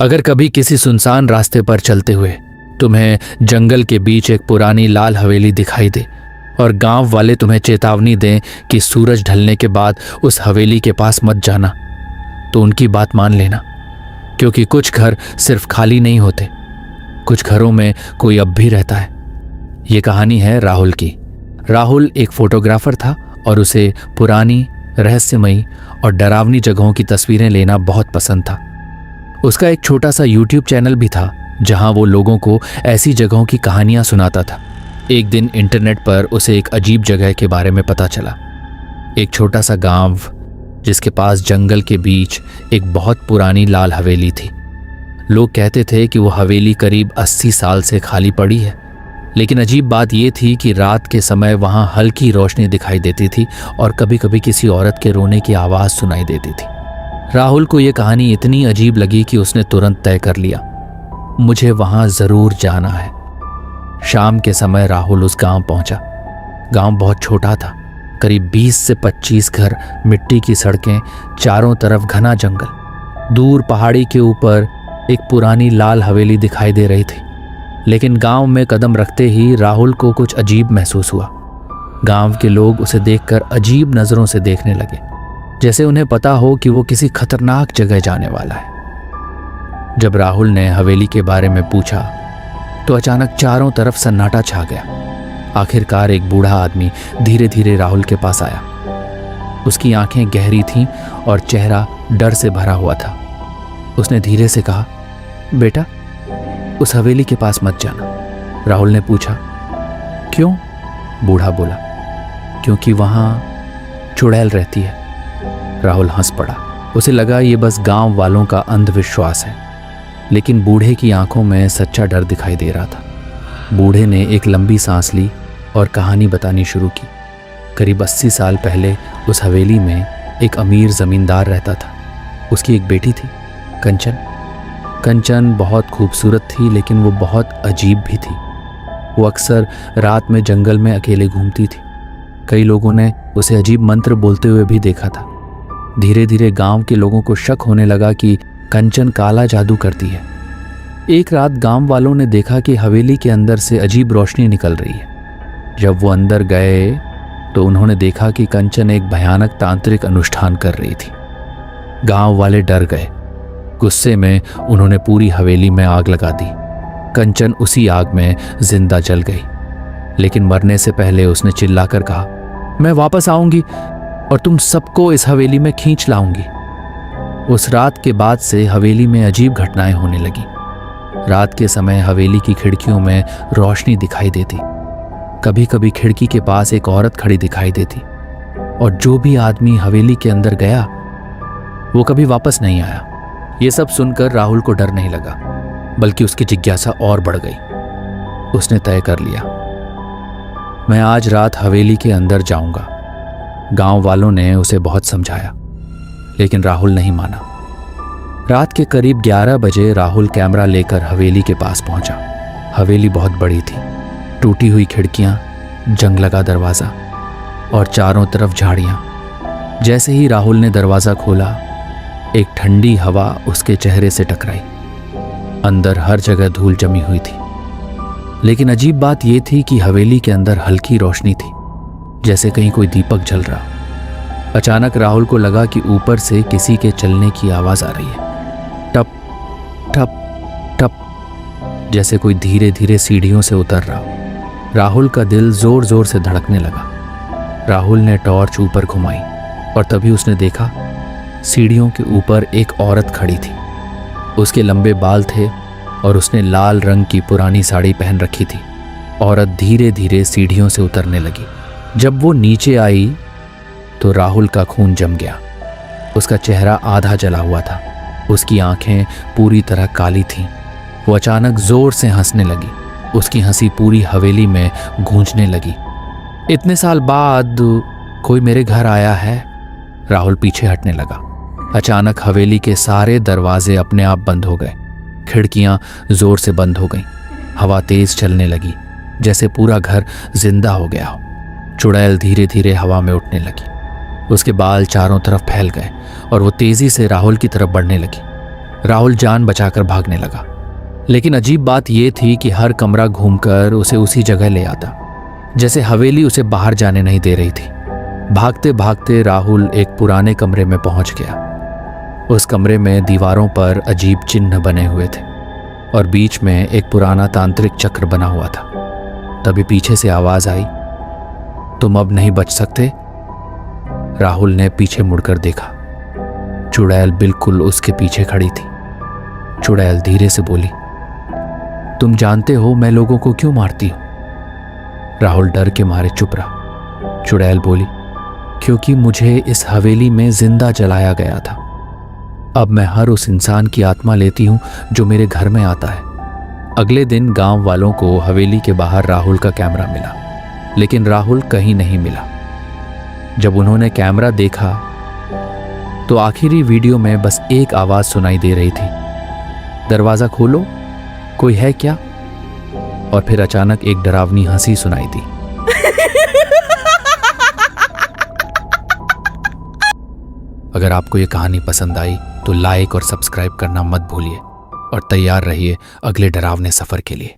अगर कभी किसी सुनसान रास्ते पर चलते हुए तुम्हें जंगल के बीच एक पुरानी लाल हवेली दिखाई दे और गांव वाले तुम्हें चेतावनी दें कि सूरज ढलने के बाद उस हवेली के पास मत जाना, तो उनकी बात मान लेना, क्योंकि कुछ घर सिर्फ खाली नहीं होते, कुछ घरों में कोई अब भी रहता है। ये कहानी है राहुल की। राहुल एक फोटोग्राफर था और उसे पुरानी, रहस्यमयी और डरावनी जगहों की तस्वीरें लेना बहुत पसंद था। उसका एक छोटा सा YouTube चैनल भी था जहां वो लोगों को ऐसी जगहों की कहानियां सुनाता था। एक दिन इंटरनेट पर उसे एक अजीब जगह के बारे में पता चला। एक छोटा सा गांव जिसके पास जंगल के बीच एक बहुत पुरानी लाल हवेली थी। लोग कहते थे कि वो हवेली करीब 80 साल से खाली पड़ी है, लेकिन अजीब बात यह थी कि रात के समय वहां हल्की रोशनी दिखाई देती थी और कभी कभी किसी औरत के रोने की आवाज़ सुनाई देती थी। राहुल को यह कहानी इतनी अजीब लगी कि उसने तुरंत तय कर लिया, मुझे वहां जरूर जाना है। शाम के समय राहुल उस गांव पहुंचा। गांव बहुत छोटा था, करीब 20 से 25 घर, मिट्टी की सड़कें, चारों तरफ घना जंगल। दूर पहाड़ी के ऊपर एक पुरानी लाल हवेली दिखाई दे रही थी। लेकिन गांव में कदम रखते ही राहुल को कुछ अजीब महसूस हुआ। गांव के लोग उसे देखकर अजीब नजरों से देखने लगे, जैसे उन्हें पता हो कि वो किसी खतरनाक जगह जाने वाला है। जब राहुल ने हवेली के बारे में पूछा तो अचानक चारों तरफ सन्नाटा छा गया। आखिरकार एक बूढ़ा आदमी धीरे धीरे राहुल के पास आया। उसकी आंखें गहरी थीं और चेहरा डर से भरा हुआ था। उसने धीरे से कहा, बेटा, उस हवेली के पास मत जाना। राहुल ने पूछा, क्यों? बूढ़ा बोला, क्योंकि वहां चुड़ैल रहती है। राहुल हंस पड़ा। उसे लगा ये बस गांव वालों का अंधविश्वास है, लेकिन बूढ़े की आंखों में सच्चा डर दिखाई दे रहा था। बूढ़े ने एक लंबी सांस ली और कहानी बतानी शुरू की। करीब 80 साल पहले उस हवेली में एक अमीर जमींदार रहता था। उसकी एक बेटी थी, कंचन। कंचन बहुत खूबसूरत थी, लेकिन वो बहुत अजीब भी थी। वो अक्सर रात में जंगल में अकेले घूमती थी। कई लोगों ने उसे अजीब मंत्र बोलते हुए भी देखा था। धीरे धीरे गांव के लोगों को शक होने लगा कि कंचन काला जादू करती है। एक रात गांव वालों ने देखा कि हवेली के अंदर से अजीब रोशनी निकल रही है। जब वो अंदर गए तो उन्होंने देखा कि कंचन एक भयानक तांत्रिक अनुष्ठान कर रही थी। गांव वाले डर गए। गुस्से में उन्होंने पूरी हवेली में आग लगा दी। कंचन उसी आग में जिंदा जल गई, लेकिन मरने से पहले उसने चिल्लाकर कहा, मैं वापस आऊंगी और तुम सबको इस हवेली में खींच लाऊंगी। उस रात के बाद से हवेली में अजीब घटनाएं होने लगी। रात के समय हवेली की खिड़कियों में रोशनी दिखाई देती। कभी कभी खिड़की के पास एक औरत खड़ी दिखाई देती, और जो भी आदमी हवेली के अंदर गया वो कभी वापस नहीं आया। ये सब सुनकर राहुल को डर नहीं लगा, बल्कि उसकी जिज्ञासा और बढ़ गई। उसने तय कर लिया, मैं आज रात हवेली के अंदर जाऊंगा। गांव वालों ने उसे बहुत समझाया, लेकिन राहुल नहीं माना। रात के करीब 11 बजे राहुल कैमरा लेकर हवेली के पास पहुंचा। हवेली बहुत बड़ी थी, टूटी हुई खिड़कियां, जंग लगा दरवाजा और चारों तरफ झाड़ियां। जैसे ही राहुल ने दरवाजा खोला, एक ठंडी हवा उसके चेहरे से टकराई। अंदर हर जगह धूल जमी हुई थी, लेकिन अजीब बात यह थी कि हवेली के अंदर हल्की रोशनी थी, जैसे कहीं कोई दीपक जल रहा। अचानक राहुल को लगा कि ऊपर से किसी के चलने की आवाज आ रही है। टप टप टप, जैसे कोई धीरे धीरे सीढ़ियों से उतर रहा। राहुल का दिल जोर जोर से धड़कने लगा। राहुल ने टॉर्च ऊपर घुमाई और तभी उसने देखा सीढ़ियों के ऊपर एक औरत खड़ी थी। उसके लंबे बाल थे और उसने लाल रंग की पुरानी साड़ी पहन रखी थी। औरत धीरे धीरे सीढ़ियों से उतरने लगी। जब वो नीचे आई तो राहुल का खून जम गया। उसका चेहरा आधा जला हुआ था। उसकी आंखें पूरी तरह काली थीं। वो अचानक जोर से हंसने लगी। उसकी हंसी पूरी हवेली में गूंजने लगी। इतने साल बाद कोई मेरे घर आया है। राहुल पीछे हटने लगा। अचानक हवेली के सारे दरवाजे अपने आप बंद हो गए। खिड़कियां जोर से बंद हो गईं। हवा तेज चलने लगी, जैसे पूरा घर जिंदा हो गया हो। चुड़ैल धीरे धीरे हवा में उठने लगी। उसके बाल चारों तरफ फैल गए और वो तेजी से राहुल की तरफ बढ़ने लगी। राहुल जान बचाकर भागने लगा, लेकिन अजीब बात यह थी कि हर कमरा घूमकर उसे उसी जगह ले आता, जैसे हवेली उसे बाहर जाने नहीं दे रही थी। भागते भागते राहुल एक पुराने कमरे में पहुंच गया। उस कमरे में दीवारों पर अजीब चिन्ह बने हुए थे और बीच में एक पुराना तांत्रिक चक्र बना हुआ था। तभी पीछे से आवाज आई, तुम अब नहीं बच सकते। राहुल ने पीछे मुड़कर देखा। चुड़ैल बिल्कुल उसके पीछे खड़ी थी। चुड़ैल धीरे से बोली, तुम जानते हो मैं लोगों को क्यों मारती हूं? राहुल डर के मारे चुप रहा। चुड़ैल बोली, क्योंकि मुझे इस हवेली में जिंदा जलाया गया था। अब मैं हर उस इंसान की आत्मा लेती हूं जो मेरे घर में आता है। अगले दिन गांव वालों को हवेली के बाहर राहुल का कैमरा मिला, लेकिन राहुल कहीं नहीं मिला। जब उन्होंने कैमरा देखा तो आखिरी वीडियो में बस एक आवाज सुनाई दे रही थी, दरवाजा खोलो, कोई है क्या? और फिर अचानक एक डरावनी हंसी सुनाई दी। अगर आपको ये कहानी पसंद आई तो लाइक और सब्सक्राइब करना मत भूलिए और तैयार रहिए अगले डरावने सफर के लिए।